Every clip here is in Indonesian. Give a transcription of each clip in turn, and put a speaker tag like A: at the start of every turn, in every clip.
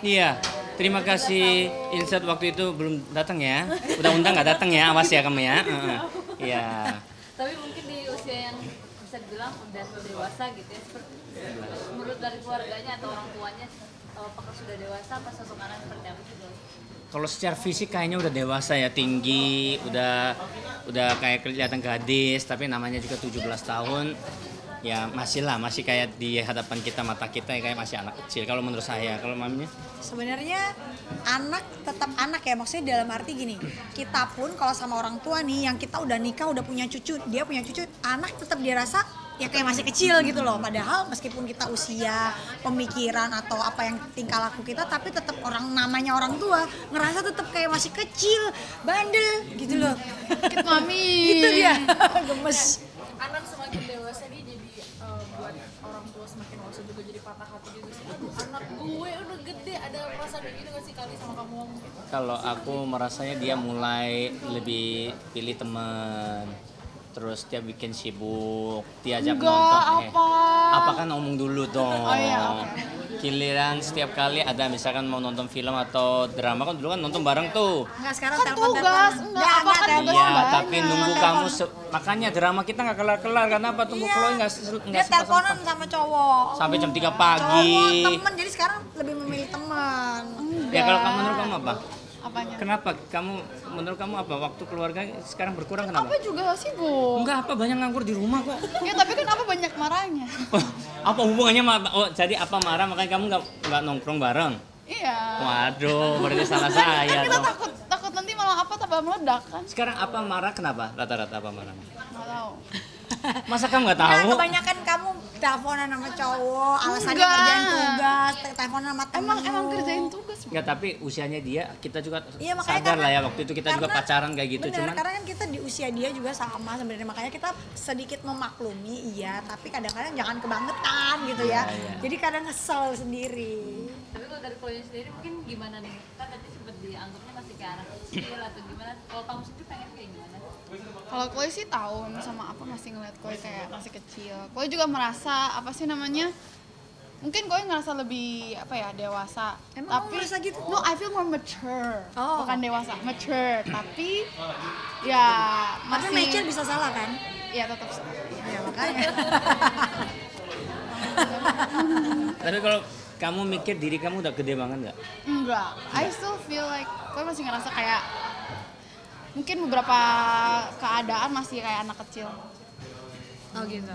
A: Iya, terima kasih Insert waktu itu belum datang ya. Udah undang nggak datang ya, awas ya kamu ya. Iya.
B: Tapi mungkin di usia yang bisa dibilang udah dewasa gitu ya, menurut dari keluarganya atau orang tuanya, apakah sudah dewasa apa sosok anak seperti apa sih?
A: Kalau secara fisik kayaknya udah dewasa ya, tinggi, udah kayak kelihatan gadis, tapi namanya juga 17 tahun. Ya masih lah, masih kayak di hadapan kita, mata kita ya kayak masih anak kecil kalau menurut saya. Kalau maminya?
C: Sebenarnya anak tetap anak ya, maksudnya dalam arti gini, kita pun kalau sama orang tua nih yang kita udah nikah, udah punya cucu, dia punya cucu, anak tetap dia rasa ya kayak masih kecil gitu loh. Padahal meskipun kita usia, pemikiran atau apa yang tingkah laku kita, tapi tetap namanya orang tua ngerasa tetap kayak masih kecil, bandel gitu loh.
D: Sakit mami.
C: Itu dia, gemes.
E: Anak semakin dewasa dia jadi buat orang tua semakin dewasa juga jadi patah hati juga sih. Aduh, anak gue udah gede, ada perasaan begitu gak sih kali sama kamu mungkin?
A: Kalau aku merasanya dia mulai lebih pilih teman. Terus dia bikin sibuk, diajak nonton. Apa kan ngomong dulu dong.
D: Oh iya,
A: Giliran setiap kali ada misalkan mau nonton film atau drama kan dulu kan nonton bareng tuh.
C: Enggak, sekarang
D: Kan tugas, enggak apa kan tugas
A: Iya,
D: banyak.
A: tapi nunggu kamu makanya drama kita nggak kelar-kelar karena apa? Tunggu Chloe nggak
C: dia teleponan sama cowok.
A: sampai jam 3 pagi.
C: Cowok, temen, jadi sekarang lebih memilih teman.
A: Ya kalau kamu menurut kamu apa?
D: Apanya?
A: Kenapa menurut kamu apa waktu keluarga sekarang berkurang kenapa?
D: Apa juga sibuk.
A: Enggak apa banyak nganggur di rumah kok.
D: Ya tapi kan apa banyak marahnya.
A: Apa hubungannya jadi apa marah makanya kamu nggak nongkrong bareng?
D: Iya.
A: Waduh, berarti salah saya
D: Kan kita
A: dong.
D: takut nanti malah apa tambah meledak kan.
A: Sekarang apa marah kenapa? Rata-rata apa marah?
D: Nggak tahu.
A: Masa kamu nggak
C: Nah,
A: tahu?
C: kebanyakan kamu teleponan sama cowok, alasannya
D: Enggak.
C: kerjaan tugas, teleponan sama temen.
D: Emang kerjain tugas.
A: Enggak, tapi usianya dia kita juga
C: Iya, makanya
A: sadar lah
C: karena-
A: ya waktu itu kita juga
C: karena-
A: pacaran kayak gitu
C: Bener,
A: cuman
C: karena kan kita di usia dia juga sama sebenarnya, makanya kita sedikit memaklumi, iya, tapi kadang-kadang jangan kebangetan gitu ya.
A: Iya.
C: Jadi kadang kesel sendiri.
B: Tapi kalau dari Chloe sendiri mungkin gimana nih? Kan tadi sempat dianggapnya masih kayak anak kecil atau gimana? Kalau kamu sendiri pengen kayak gimana?
D: Kalau Chloe sih tahun sama apa masih ngeliat Chloe kayak masih kecil. Chloe juga merasa apa sih namanya? Mungkin Chloe ngerasa lebih apa ya dewasa.
C: Emang
D: tapi
C: kamu ngerasa gitu?
D: No, I feel more mature.
C: Oh.
D: Bukan dewasa, mature. Tapi ya
C: Tapi
D: masih.
C: Michael bisa salah kan?
D: Ya tetap salah.
C: Ya makanya.
A: tapi kalau kamu mikir diri kamu udah gede banget nggak?
D: Enggak. I still feel like Chloe masih ngerasa kayak mungkin beberapa keadaan masih kayak anak kecil.
C: Oh gitu.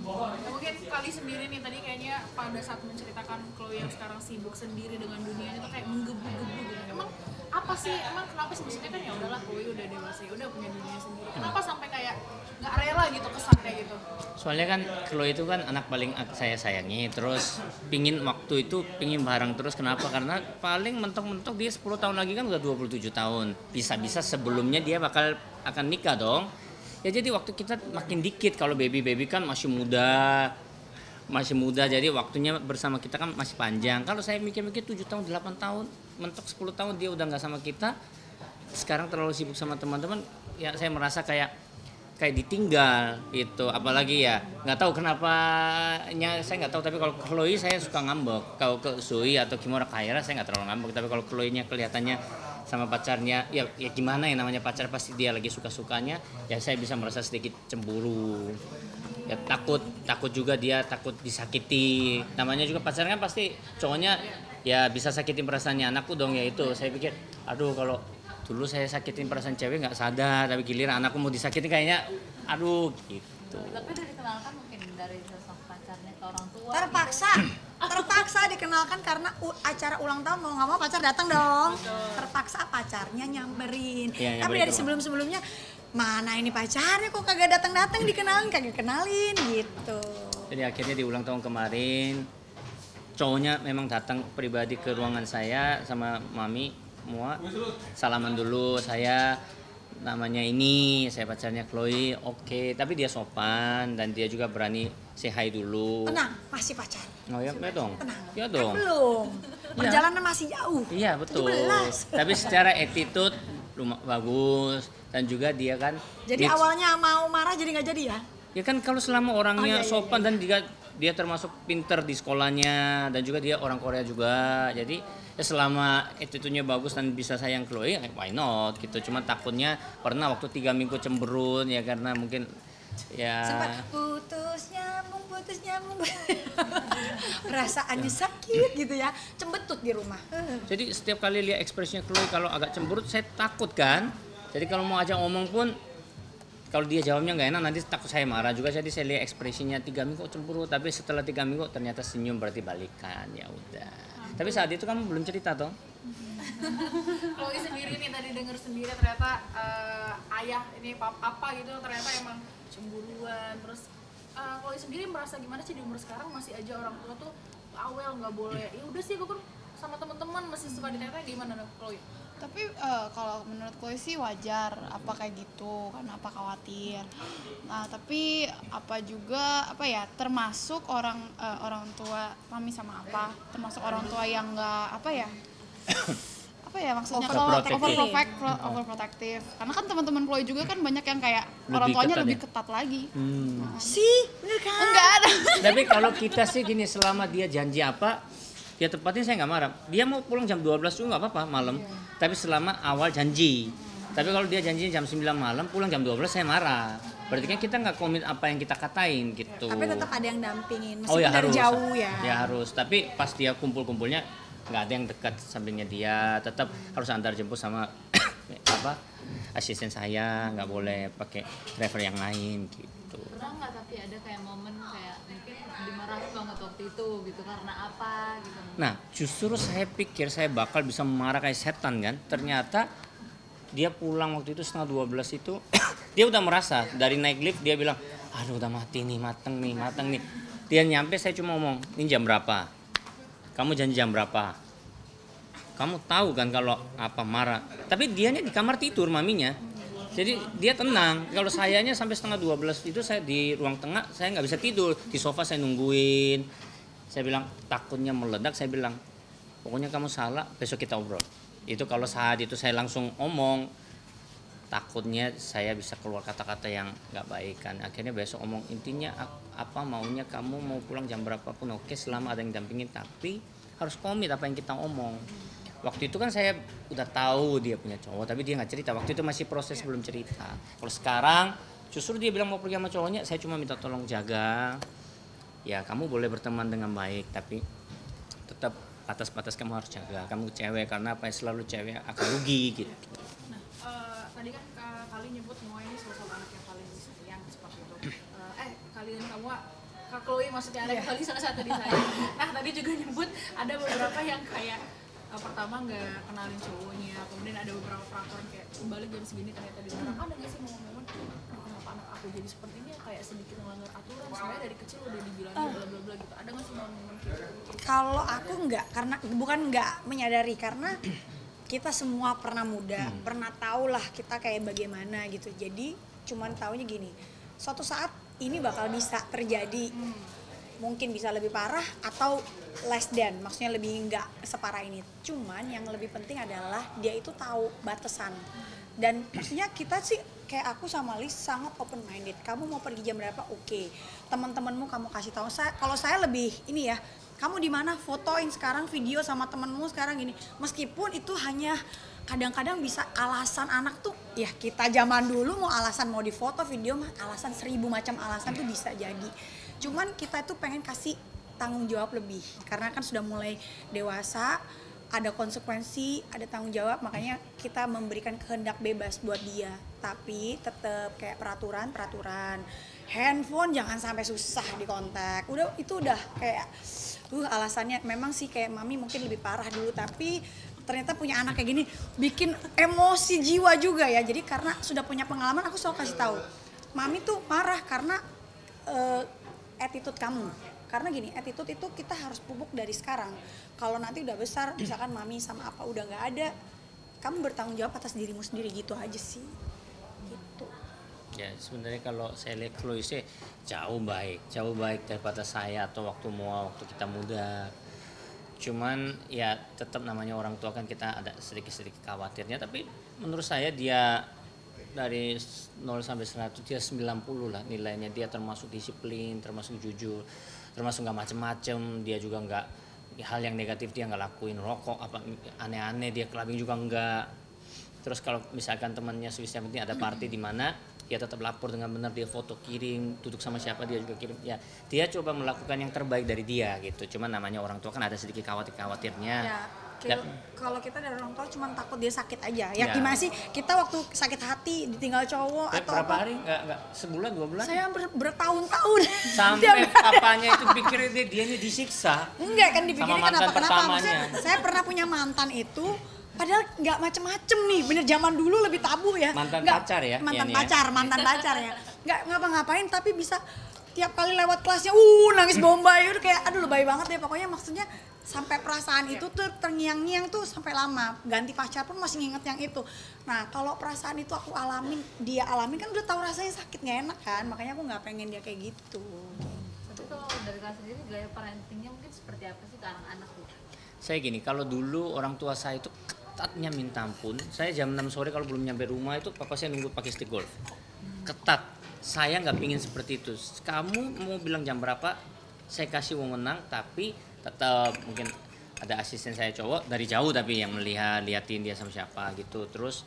E: Ya, mungkin kali sendiri nih tadi kayaknya pada saat menceritakan Chloe yang sekarang sibuk sendiri dengan dunia itu kayak menggebu-gebu gitu. Emang apa sih? Emang kenapa sih maksudnya kan ya udahlah Chloe udah dewasa, ya udah punya dunia sendiri. Kenapa sampai kayak nggak rela gitu kesan kayak gitu?
A: Soalnya kan Chloe itu kan anak paling saya sayangi, terus pingin waktu itu pingin bareng terus kenapa? Karena paling mentok-mentok dia 10 tahun lagi kan udah 27 tahun. Bisa-bisa sebelumnya dia akan nikah dong. Ya jadi waktu kita makin dikit, kalau baby kan masih muda jadi waktunya bersama kita kan masih panjang. Kalau saya mikir-mikir 7 tahun 8 tahun mentok 10 tahun dia udah nggak sama kita, sekarang terlalu sibuk sama teman-teman, ya saya merasa kayak ditinggal gitu. Apalagi ya nggak tahu kenapanya, saya nggak tahu, tapi kalau Chloe saya suka ngambek. Kalau ke Zoe atau Kimura Kaira saya nggak terlalu ngambek, tapi kalau Chloe-nya kelihatannya sama pacarnya ya gimana ya, namanya pacar pasti dia lagi suka-sukanya, ya saya bisa merasa sedikit cemburu. Ya takut juga, dia takut disakiti. Namanya juga pacaran kan pasti cowoknya ya bisa sakitin perasaannya anakku dong, ya itu saya pikir aduh kalau dulu saya sakitin perasaan cewek nggak sadar, tapi giliran anakku mau disakitin kayaknya aduh gitu.
B: Tapi udah dikenalkan mungkin dari sosok pacarnya ke orang tua.
C: Terpaksa dikenalkan karena acara ulang tahun, mau nggak mau pacar datang dong. Terpaksa pacarnya nyamperin.
A: Iya,
C: Tapi
A: nyamperin
C: dari
A: ke
C: sebelum-sebelumnya mana ini pacarnya kok kagak datang-datang, kagak kenalin gitu.
A: Jadi akhirnya di ulang tahun kemarin cowoknya memang datang pribadi ke ruangan saya sama mami semua, salaman dulu, saya namanya ini, saya pacarnya Chloe, oke. Tapi dia sopan dan dia juga berani say hi dulu.
C: Tenang, masih pacar.
A: Oh ya, ya dong.
C: Tenang.
A: Ya
C: Kan
A: dong.
C: belum. Perjalanan masih jauh.
A: Iya betul.
C: 17.
A: Tapi secara attitude bagus, dan juga dia kan
C: Jadi awalnya mau marah jadi nggak jadi ya?
A: ya kan kalau selama orangnya
C: Oh, iya,
A: sopan dan dia termasuk pinter di sekolahnya dan juga dia orang Korea juga. Jadi ya selama attitude-nya bagus dan bisa sayang Chloe, why not gitu. Cuma takutnya pernah waktu 3 minggu cemberut ya karena mungkin ya
C: Sempat putus nyambung perasaannya sakit gitu ya, cembetut di rumah.
A: jadi setiap kali lihat ekspresinya Chloe kalau agak cemberut saya takut kan. Jadi kalau mau ajak ngomong pun kalau dia jawabnya nggak enak nanti takut saya marah juga. Jadi saya lihat ekspresinya 3 minggu cemburu, tapi setelah 3 minggu ternyata senyum berarti balikan, ya udah. Tapi saat itu kamu belum cerita toh?
E: Chloe sendiri nih tadi denger sendiri ternyata ayah ini apa gitu ternyata emang cemburuan. Terus Chloe sendiri merasa gimana sih di umur sekarang masih aja orang tua tuh awel nggak boleh. Ya udah sih gue kan sama teman-teman masih suka ditanya gimana dong Chloe?
D: Tapi kalau menurut Chloe sih wajar apa kayak gitu, karena apa khawatir. Nah tapi apa juga apa ya, termasuk orang tua mami sama apa, termasuk orang tua yang nggak apa ya apa ya maksudnya kalau overprotective. Karena kan teman-teman Chloe juga kan banyak yang kayak orang tuanya
A: ketat
D: lebih
A: ya?
D: ketat lagi.
C: Sih, bener kan?
D: Enggak ada.
A: Tapi kalau kita sih gini, selama dia janji apa dia tepatin saya nggak marah. Dia mau pulang jam 12 juga nggak apa-apa malam. Tapi selama awal janji. Tapi kalau dia janji jam 9 malam pulang jam 12 saya marah. Berarti kan kita nggak komit apa yang kita katain gitu.
C: Tapi tetap ada yang dampingin, meskipun
A: Oh ya
C: dari
A: harus.
C: jauh ya.
A: Ya harus. Tapi pas dia kumpul-kumpulnya nggak ada yang dekat sampingnya dia. Tetap harus antar jemput sama apa asisten saya. Nggak boleh pakai driver yang lain gitu.
B: Pernah nggak tapi ada kayak momen kayak mungkin dimarahin banget waktu itu gitu karena apa gitu?
A: Nah, justru saya pikir saya bakal bisa marah kayak setan kan. Ternyata dia pulang waktu itu setengah 12 itu dia udah merasa dari naik lift dia bilang, aduh udah mati nih, mateng nih. Dia nyampe saya cuma ngomong, ini jam berapa? Kamu janji jam berapa? Kamu tahu kan kalau apa marah. Tapi dianya di kamar tidur maminya. Jadi dia tenang. Kalau sayanya sampai setengah 12 itu saya di ruang tengah saya nggak bisa tidur. Di sofa saya nungguin. Saya bilang takutnya meledak, saya bilang pokoknya kamu salah, besok kita obrol. Itu kalau saat itu saya langsung omong, takutnya saya bisa keluar kata-kata yang nggak baik kan. Akhirnya besok omong, intinya apa maunya kamu mau pulang jam berapapun oke selama ada yang dampingin, tapi harus komit apa yang kita omong. Waktu itu kan saya udah tahu dia punya cowok, tapi dia nggak cerita. Waktu itu masih proses belum cerita. Kalau sekarang justru dia bilang mau pergi sama cowoknya, saya cuma minta tolong jaga. Ya kamu boleh berteman dengan baik, tapi tetap batas-batas kamu harus jaga. Kamu cewek karena apa? Selalu cewek akan rugi gitu.
E: Nah, tadi kan kali nyebut Noah ini sosok anak yang paling disayang seperti itu. Kalian kamu Kak Chloe maksudnya anak yang paling salah satu disayang. Nah, tadi juga nyebut ada beberapa yang kayak pertama nggak kenalin cowoknya, kemudian ada beberapa peraturan kayak balik jam segini ternyata dilarang. Ada nggak sih momen-momen kenapa anak aku jadi seperti ini kayak sedikit melanggar aturan? Sebenarnya dari kecil udah dibilangin bla bla bla gitu. Ada nggak sih momen-momen kayak gitu?
C: Kalau aku enggak, karena bukan enggak menyadari, karena kita semua pernah muda, pernah tahu lah kita kayak bagaimana gitu. Jadi cuman taunya gini, suatu saat ini bakal bisa terjadi, mungkin bisa lebih parah atau less than, maksudnya lebih enggak separah ini. Cuman yang lebih penting adalah dia itu tahu batasan. Dan maksudnya kita sih kayak aku sama Liz sangat open minded. Kamu mau pergi jam berapa? Oke. Teman-temanmu kamu kasih tahu. Kalau saya lebih ini ya, kamu di mana? Fotoin sekarang video sama temenmu sekarang gini. Meskipun itu hanya kadang-kadang bisa alasan anak tuh, ya kita zaman dulu mau alasan mau difoto video mah alasan 1000 macam alasan tuh bisa jadi. Cuman kita itu pengen kasih tanggung jawab lebih karena kan sudah mulai dewasa, ada konsekuensi, ada tanggung jawab, makanya kita memberikan kehendak bebas buat dia. Tapi tetap kayak peraturan, handphone jangan sampai susah dikontak. Itu udah kayak alasannya memang sih kayak mami mungkin lebih parah dulu, tapi ternyata punya anak kayak gini bikin emosi jiwa juga ya. Jadi karena sudah punya pengalaman, aku selalu kasih tahu, mami tuh marah karena attitude kamu. Karena gini, attitude itu kita harus pupuk dari sekarang. Kalau nanti udah besar, misalkan mami sama apa udah nggak ada, kamu bertanggung jawab atas dirimu sendiri, gitu aja sih. Gitu.
A: Ya sebenarnya kalau saya lihat Chloe sih jauh baik daripada saya atau waktu kita muda. Cuman ya tetap namanya orang tua kan kita ada sedikit khawatirnya. Tapi menurut saya dia dari 0 sampai 100 dia 90 lah nilainya. Dia termasuk disiplin, termasuk jujur. termasuk nggak macem-macem, dia juga nggak hal yang negatif dia nggak lakuin, rokok apa aneh-aneh, dia clubbing juga nggak. Terus kalau misalkan temannya Swiss Seventeen ada party di mana, dia tetap lapor dengan benar, dia foto kirim, duduk sama siapa dia juga kirim. Ya, dia coba melakukan yang terbaik dari dia gitu. Cuman namanya orang tua kan ada sedikit khawatirnya.
C: Ya, kalau kita dari orang tua cuma takut dia sakit aja. Ya,
A: Ya.
C: gimana sih kita waktu sakit hati ditinggal cowok atau
A: Berapa
C: apa?
A: hari? Nggak sebulan, 2 bulan?
C: Saya bertahun-tahun.
A: Sampai papanya itu pikir dia ini disiksa.
C: Enggak kan dipikirin
A: Sama mantan
C: kenapa?
A: pertamanya.
C: Maksudnya, saya pernah punya mantan itu padahal nggak macem-macem nih, bener zaman dulu lebih tabu ya.
A: Mantan
C: Nggak-
A: pacar ya,
C: mantan
A: Ian ya?
C: pacar ya. Nggak ngapa-ngapain tapi bisa tiap kali lewat kelasnya, nangis bombay, udah kayak aduh lebay banget ya. Pokoknya maksudnya sampai perasaan itu tuh terngiang-ngiang tuh sampai lama. Ganti pacar pun masih nginget yang itu. Nah kalau perasaan itu aku alamin, dia alamin kan udah tahu rasanya sakit nggak enak kan. Makanya aku nggak pengen dia kayak gitu.
B: Tapi kalau dari kalian sendiri gaya parentingnya mungkin seperti apa sih ke anak-anak tuh?
A: Saya gini, kalau dulu orang tua saya itu ketatnya minta ampun. Saya jam 6 sore kalau belum nyampe rumah itu papa saya nunggu pakai stick golf. Ketat. Saya nggak pingin seperti itu. Kamu mau bilang jam berapa, saya kasih wewenang, tapi tetap mungkin ada asisten saya cowok dari jauh tapi yang liatin dia sama siapa gitu. Terus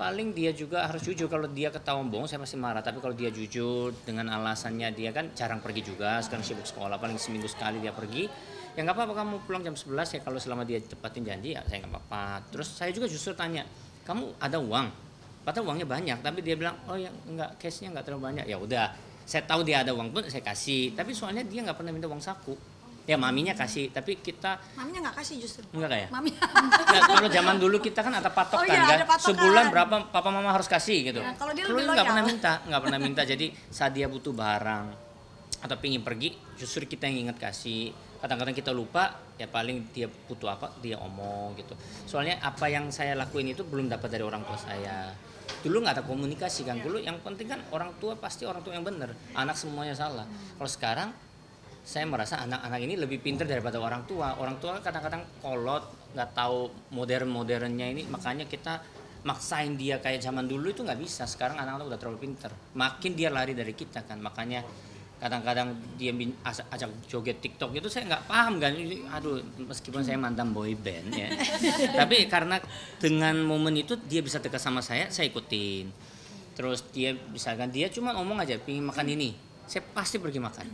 A: paling dia juga harus jujur. Kalau dia ketahuan bohong saya masih marah, tapi kalau dia jujur dengan alasannya, dia kan jarang pergi juga, sekarang sibuk sekolah, paling seminggu sekali dia pergi. Ya nggak apa-apa kamu pulang jam 11 ya, kalau selama dia tepatin janji ya saya nggak apa-apa. Terus saya juga justru tanya, kamu ada uang? Padahal uangnya banyak, tapi dia bilang, oh ya enggak, cashnya nggak terlalu banyak. Ya udah, saya tahu dia ada uang pun saya kasih. Tapi soalnya dia nggak pernah minta uang saku. Ya maminya kasih, tapi kita
C: Maminya nggak kasih justru.
A: enggak kayak.
C: Maminya.
A: Nah, kalau zaman dulu kita kan ada patok
C: Oh
A: kan,
C: iya,
A: kan?
C: ada patokan.
A: Sebulan berapa papa mama harus kasih gitu.
C: Nah, kalau dia
A: Kalau
C: lebih
A: nggak
C: loyal.
A: nggak pernah minta. Jadi saat dia butuh barang atau pingin pergi, justru kita yang ingat kasih. Kadang-kadang kita lupa, ya paling dia butuh apa dia omong gitu. Soalnya apa yang saya lakuin itu belum dapat dari orang tua saya. Dulu nggak ada komunikasi kan, dulu yang penting kan orang tua pasti orang tua yang benar, anak semuanya salah. Kalau sekarang saya merasa anak-anak ini lebih pintar daripada orang tua. Orang tua kadang-kadang kolot, nggak tahu modernnya ini, makanya kita maksain dia kayak zaman dulu itu nggak bisa. Sekarang anak-anak udah terlalu pintar, makin dia lari dari kita kan. Makanya kadang-kadang dia ajak joget TikTok itu saya nggak paham kan. Aduh, meskipun saya mantan boy band ya, tapi karena dengan momen itu dia bisa dekat sama saya ikutin. Terus dia misalkan dia cuma ngomong aja pingin makan ini, saya pasti pergi makan.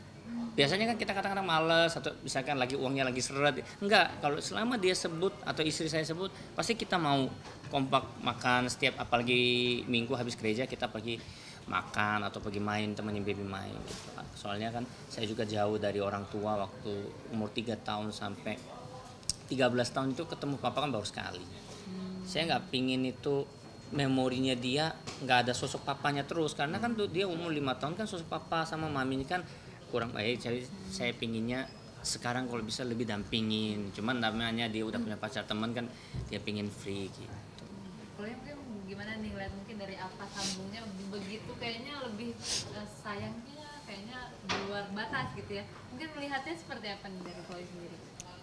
A: Biasanya kan kita kadang-kadang males atau misalkan lagi uangnya lagi seret. Enggak, kalau selama dia sebut atau istri saya sebut, pasti kita mau kompak makan setiap, apalagi minggu habis gereja kita pergi makan atau pergi main, temenin baby main gitu. Soalnya kan saya juga jauh dari orang tua, waktu umur 3 tahun sampai 13 tahun itu ketemu papa kan baru sekali. Saya nggak pingin itu memorinya dia nggak ada sosok papanya terus, karena kan tuh dia umur 5 tahun kan sosok papa sama mami ini kan kurang baik. Jadi saya pinginnya sekarang kalau bisa lebih dampingin. Cuman namanya dia udah punya pacar teman kan, dia pingin free gitu.
B: Kalau yang mungkin gimana nih lihat mungkin dari apa sambungnya begitu kayaknya lebih sayangnya kayaknya di luar batas gitu ya. Mungkin melihatnya seperti apa nih dari Chloe sendiri?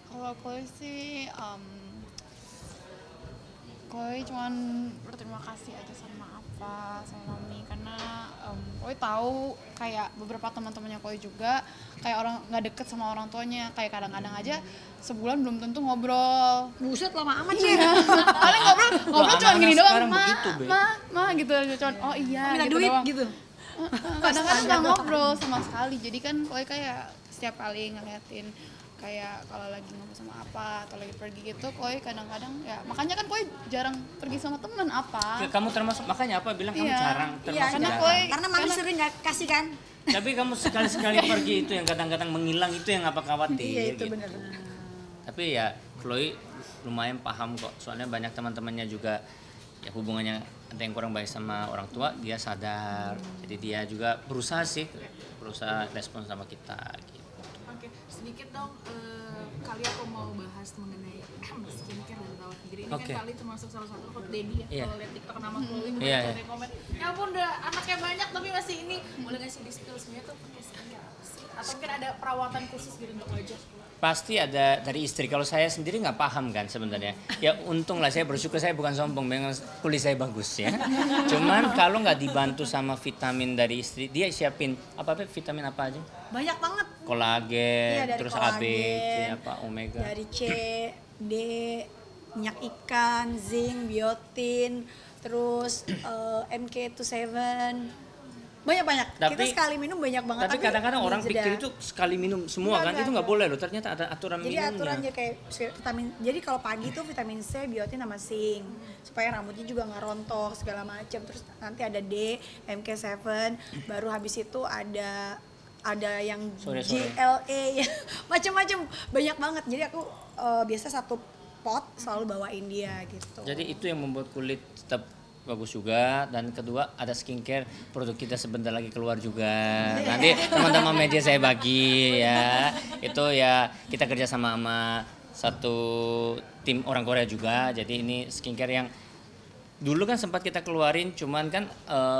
D: Kalau Chloe sih, Chloe cuman berterima kasih aja sama mami, karena Chloe tahu kayak beberapa teman-temannya Chloe juga kayak orang nggak deket sama orang tuanya, kayak kadang-kadang aja sebulan belum tentu ngobrol.
C: Buset lama amat sih.
D: Paling ngobrol cuma
A: anak-anak
D: gini doang,
A: sekarang begitu, Be.
D: ma gitu, cuman oh iya
C: Minta
D: gitu
C: duit
D: doang.
C: gitu.
D: Kadang-kadang nggak ngobrol sama sekali, jadi kan Chloe kayak setiap kali ngeliatin kayak kalau lagi ngobrol sama apa atau lagi pergi gitu, Chloe kadang-kadang ya makanya kan Chloe jarang pergi sama temen apa.
A: Kamu termasuk, makanya apa bilang kamu
D: Iya.
A: jarang
C: Iya,
A: termasuk
D: karena
A: jarang.
D: Chloe-
C: karena mami sering nggak kasih kan.
A: Tapi kamu sekali-sekali pergi itu yang kadang-kadang menghilang, itu yang apa khawatir
C: Iya itu
A: gitu.
C: benar.
A: Tapi ya Chloe lumayan paham kok, soalnya banyak teman-temannya juga ya hubungannya ada yang kurang baik sama orang tua, dia sadar. Jadi dia juga berusaha respon sama kita gitu.
E: Oke, sedikit dong kali aku mau bahas mengenai skincare dan rawat diri. Ini
A: Oke.
E: kan kali termasuk salah satu hot daddy ya.
A: Iya.
E: Kalau lihat TikTok nama Chloe
A: Iya,
E: komen. Ya ampun udah anaknya banyak tapi masih ini. Boleh nggak sih di spill sebenarnya tuh pakai skincare apa sih? Atau mungkin ada perawatan khusus gitu untuk wajah?
A: Pasti ada dari istri. Kalau saya sendiri nggak paham kan sebenarnya. Ya untung lah, saya bersyukur, saya bukan sombong, memang kulit saya bagus ya. Cuman kalau nggak dibantu sama vitamin dari istri, dia siapin vitamin apa aja?
C: Banyak banget.
A: Kolagen,
C: Iya, dari
A: terus
C: kolagen,
A: AB, C apa, omega.
C: Dari C, D, minyak ikan, zinc, biotin, terus MK27, banyak. Kita
A: Tapi-
C: sekali minum banyak banget.
A: Tapi kadang-kadang orang
C: jeda.
A: pikir itu sekali minum semua kan,
C: Enggak,
A: itu nggak boleh loh. Ternyata ada aturan
C: Jadi
A: minumnya.
C: aturannya kayak vitamin. Jadi kalau pagi tuh vitamin C, biotin sama zinc supaya rambutnya juga nggak rontok segala macam. Terus nanti ada D, MK7, baru habis itu ada yang
A: Sore-sore.
C: GLA ya macam-macam banyak banget. Jadi aku biasa satu pot selalu bawain dia gitu.
A: Jadi itu yang membuat kulit tetap bagus juga. Dan kedua, ada skincare, produk kita sebentar lagi keluar juga. Nanti teman-teman media saya bagi ya. Itu ya kita kerja sama satu tim orang Korea juga. Jadi ini skincare yang dulu kan sempat kita keluarin, cuman kan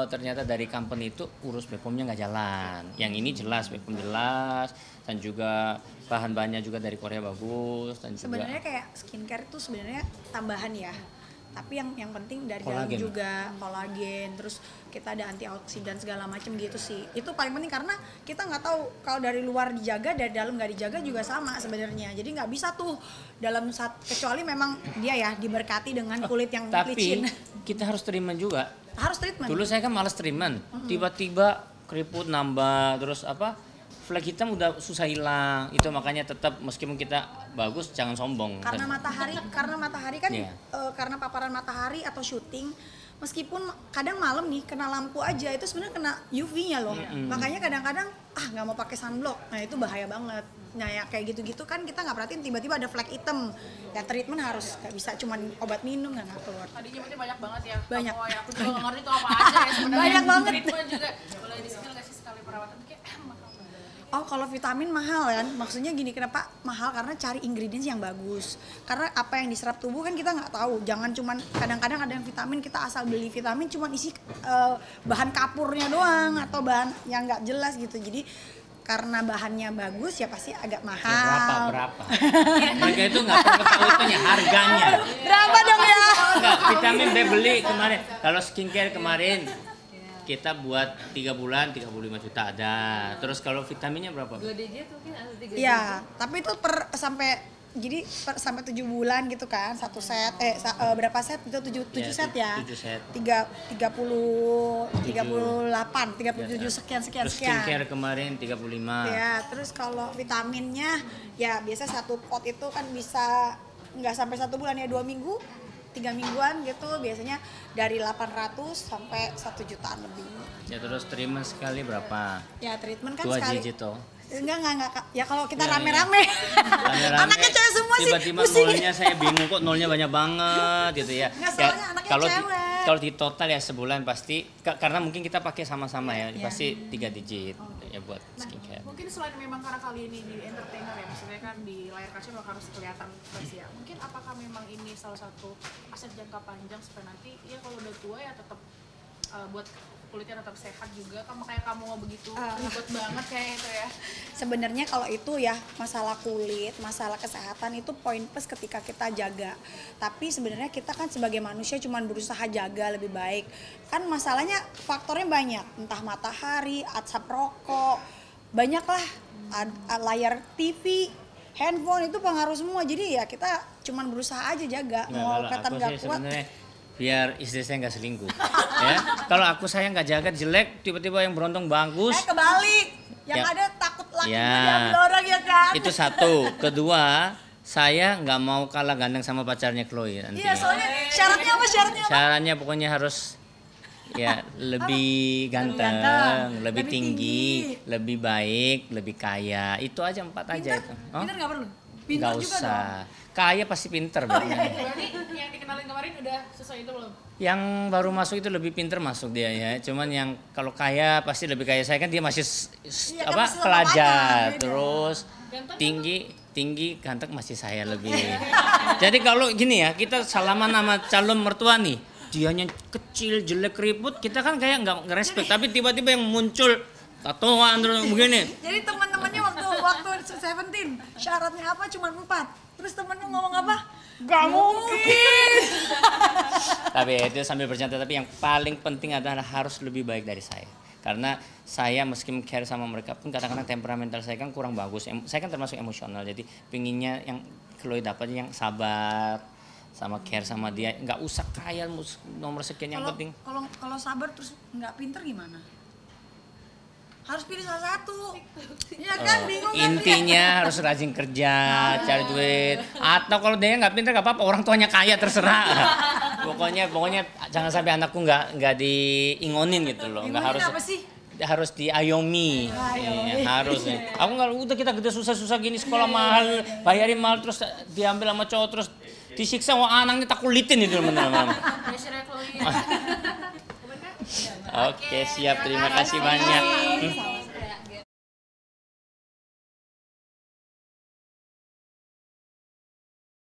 A: ternyata dari company itu urus BPOM-nya nggak jalan. Yang ini jelas, BPOM jelas, dan juga bahan-bahannya juga dari Korea bagus, dan juga
C: Sebenarnya kayak skincare itu sebenarnya tambahan ya. Tapi yang penting dari
A: Kolagen.
C: dalam juga kolagen, terus kita ada antioksidan segala macam gitu sih. Itu paling penting karena kita nggak tahu kalau dari luar dijaga, dari dalam nggak dijaga juga sama sebenarnya. Jadi nggak bisa tuh kecuali memang dia ya diberkati dengan kulit yang
A: tapi
C: licin.
A: kita harus terima juga.
C: Harus treatment.
A: Dulu saya kan malas treatment, tiba-tiba keriput nambah, terus flek hitam udah susah hilang. Itu makanya tetap meskipun kita bagus jangan sombong.
C: Karena matahari kan
A: Iya.
C: karena paparan matahari atau syuting, meskipun kadang malam nih kena lampu aja itu sebenarnya kena UV-nya loh. Makanya kadang-kadang nggak mau pakai sunblock. Nah itu bahaya banget. Nah ya kayak gitu-gitu kan kita nggak perhatiin tiba-tiba ada flek hitam. Ya treatment harus nggak bisa cuman obat minum nggak keluar.
E: Tadi nyebutnya banyak banget ya.
C: Banyak.
E: Oh, ya, aku juga nggak ngerti itu apa aja ya sebenarnya.
C: Banyak banget.
E: Treatment juga. Boleh di spill nggak sih sekali perawatan kayak mahal banget.
C: Oh kalau vitamin mahal kan, maksudnya gini kenapa mahal karena cari ingredients yang bagus. Karena apa yang diserap tubuh kan kita nggak tahu. Jangan cuman kadang-kadang ada yang vitamin kita asal beli vitamin cuman isi bahan kapurnya doang atau bahan yang nggak jelas gitu. Jadi karena bahannya bagus ya pasti agak mahal.
A: Berapa? Mereka itu nggak pernah tahu itunya, harganya.
C: Berapa dong ya?
A: Enggak, vitamin saya beli kemarin. Kalau skincare kemarin kita buat 3 bulan 35 juta ada. Terus kalau vitaminnya berapa?
B: 2 digit mungkin atau 3 digit.
C: Iya, tapi itu sampai 7 bulan gitu kan, satu set berapa set itu 7 set ya.
A: 7 set.
C: 37 sekian.
A: Terus skincare kemarin 35.
C: Ya, terus kalau vitaminnya ya biasa satu pot itu kan bisa nggak sampai 1 bulan ya, 2 minggu, 3 mingguan gitu, biasanya dari 800 sampai 1 jutaan lebih.
A: Ya terus treatment sekali berapa?
C: Ya treatment kan
A: 2
C: sekali.
A: digit toh.
C: Enggak. Ya kalau kita
A: Iya,
C: rame-rame.
A: Rame-rame.
C: Anaknya cewek semua sih.
A: Tiba-tiba
C: pusing.
A: nolnya saya bingung kok, nolnya banyak banget gitu ya.
C: Nggak, soalnya anaknya
A: kalau
C: cewek.
A: kalau di total ya sebulan pasti karena mungkin kita pakai sama-sama ya, pasti 3 digit ya buat skincare.
E: Mungkin selain memang karena kali ini di entertainer ya, maksudnya kan di layar kaca memang harus kelihatan terus ya. Mungkin apakah memang ini salah satu aset jangka panjang supaya nanti ya kalau udah tua ya tetap buat kulitnya tetap sehat juga kan, makanya kamu nggak begitu ribet banget kayak itu ya.
C: Sebenarnya kalau itu ya masalah kulit, masalah kesehatan itu poin plus ketika kita jaga. Tapi sebenarnya kita kan sebagai manusia cuma berusaha jaga lebih baik. Kan masalahnya faktornya banyak, entah matahari, asap rokok, banyak lah, layar TV, handphone itu pengaruh semua. Jadi ya kita cuma berusaha aja jaga. Mau
A: Kalau
C: kelihatan
A: aku
C: nggak
A: sih
C: kuat.
A: sebenarnya biar istri saya nggak selingkuh ya. Kalau aku saya nggak jaga jelek, tiba-tiba yang berontong bagus,
C: Kebalik, yang
A: Ya.
C: ada takut laki
A: Ya.
C: diambil orang ya kan.
A: itu satu. Kedua, saya nggak mau kalah ganteng sama pacarnya Chloe nanti.
C: Iya soalnya syaratnya apa?
A: Syaratnya pokoknya harus ya lebih ganteng,
C: ganteng,
A: lebih
C: lebih
A: tinggi,
C: tinggi.
A: lebih baik, lebih kaya. Itu aja 4 aja itu. Oh?
C: Pinter nggak perlu?
A: Nggak
C: Pinter juga dong.
A: usah. Kaya pasti pinter.
E: Berarti yang dikenalin kemarin udah sesuai itu belum?
A: Yang baru masuk itu lebih pinter masuk dia ya. Cuman yang kalau kaya pasti lebih kaya saya kan, dia masih
C: Iya, kan masih
A: pelajar.
C: lemah, beda.
A: Terus tinggi ganteng masih saya lebih. Jadi kalau gini ya, kita salaman sama calon mertua nih. dianya kecil, jelek, keriput, kita kan kayak nggak respect. Tapi tiba-tiba yang muncul tatoan terus begini.
C: Jadi teman-temannya waktu Seventeen syaratnya apa? Cuma 4. Terus temenmu ngomong apa? Gak mungkin.
A: Tapi itu sambil bercanda. Tapi yang paling penting adalah harus lebih baik dari saya. Karena saya meski care sama mereka pun kadang-kadang temperamental saya kan kurang bagus. Saya kan termasuk emosional. Jadi pinginnya yang Chloe dapat yang sabar sama care sama dia. Nggak usah kaya nomor sekian yang penting.
C: Kalau sabar terus nggak pinter gimana? Harus pilih salah satu. Ya kan, bingung kan?
A: Intinya harus rajin kerja, cari duit. Atau kalau dia nggak pintar nggak apa-apa, orang tuanya kaya terserah. Pokoknya jangan sampai anakku nggak diingonin gitu loh. Nggak harus.
C: Apa sih?
A: Harus diayomi. Iya, harus. Aku nggak udah kita gede susah-susah gini sekolah mahal, bayarin mahal terus diambil sama cowok terus disiksa wah anaknya tak kulitin itu teman-teman.
E: Pressure-nya Chloe.
A: Oke, siap. Terima kasih banyak.